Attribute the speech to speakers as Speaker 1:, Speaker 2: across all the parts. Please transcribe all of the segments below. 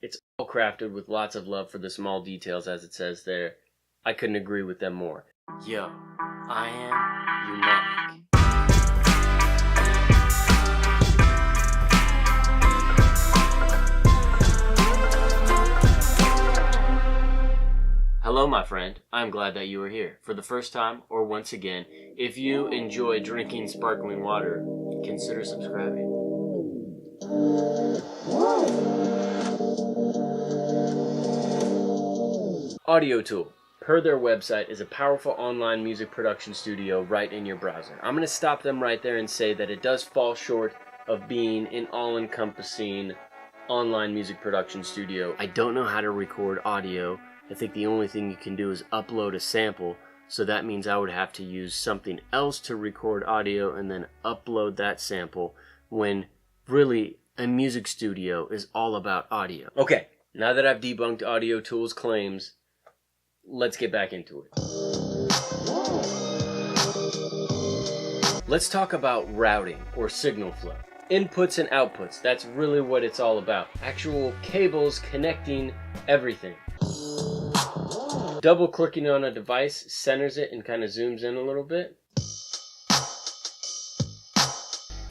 Speaker 1: It's all crafted with lots of love for the small details, as it says there. I couldn't agree with them more. Yo, I am Unique. Hello, my friend. I'm glad that you are here. For the first time, or once again, if you enjoy drinking sparkling water, consider subscribing. Audiotool, per their website, is a powerful online music production studio right in your browser. I'm going to stop them right there and say that it does fall short of being an all-encompassing online music production studio. I don't know how to record audio. I think the only thing you can do is upload a sample, so that means I would have to use something else to record audio and then upload that sample, when really a music studio is all about audio. Okay, now that I've debunked Audiotool's claims, let's get back into it. Let's talk about routing, or signal flow. Inputs and outputs, that's really what it's all about. Actual cables connecting everything. Double clicking on a device centers it and kind of zooms in a little bit.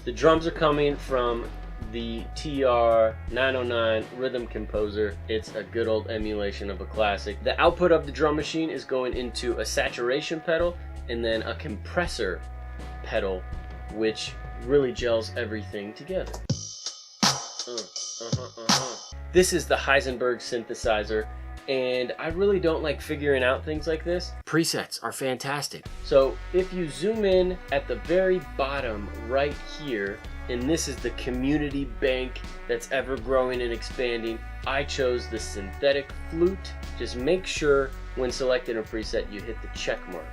Speaker 1: The drums are coming from the TR-909 Rhythm Composer. It's a good old emulation of a classic. The output of the drum machine is going into a saturation pedal and then a compressor pedal, which really gels everything together. This is the Heisenberg synthesizer, and I really don't like figuring out things like this. Presets are fantastic. So if you zoom in at the very bottom right here, and this is the community bank that's ever growing and expanding, I chose the synthetic flute. Just make sure when selecting a preset you hit the check mark.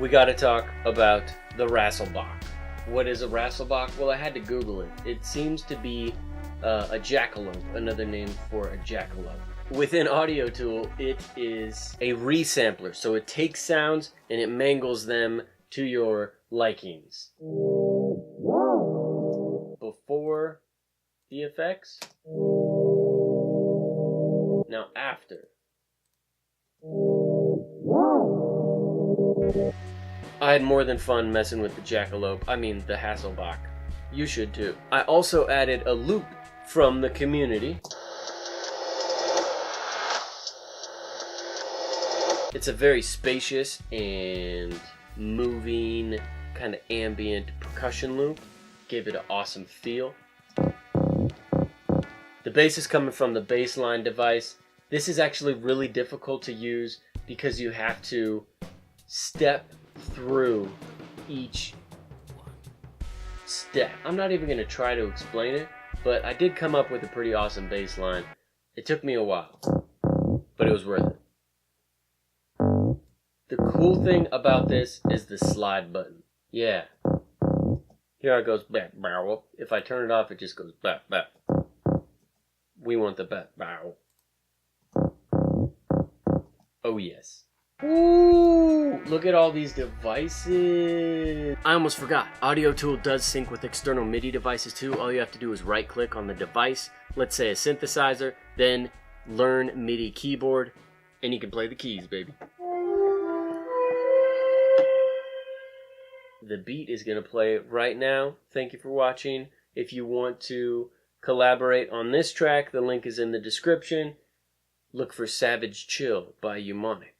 Speaker 1: We gotta talk about the Resampling. What is a Resampling? Well, I had to Google it. It seems to be a jackalope, another name for a jackalope. Within Audiotool, it is a resampler, so it takes sounds and it mangles them to your likings. Before the effects, now after. I had more than fun messing with the jackalope, the Hasselbach. You should too. I also added a loop from the community. It's a very spacious and moving, kind of ambient percussion loop. Gave it an awesome feel. The bass is coming from the bassline device. This is actually really difficult to use because you have to step through each step. I'm not even going to try to explain it, but I did come up with a pretty awesome bass line. It took me a while, but it was worth it. The cool thing about this is the slide button. Yeah. Here it goes back, bow. If I turn it off, it just goes back, back. We want the back, bow. Oh yes. Ooh, look at all these devices. I almost forgot. Audiotool does sync with external MIDI devices too. All you have to do is right click on the device, let's say a synthesizer, then learn MIDI keyboard, and you can play the keys, baby. The beat is going to play right now. Thank you for watching. If you want to collaborate on this track, the link is in the description. Look for Savage Chill by Eumonic.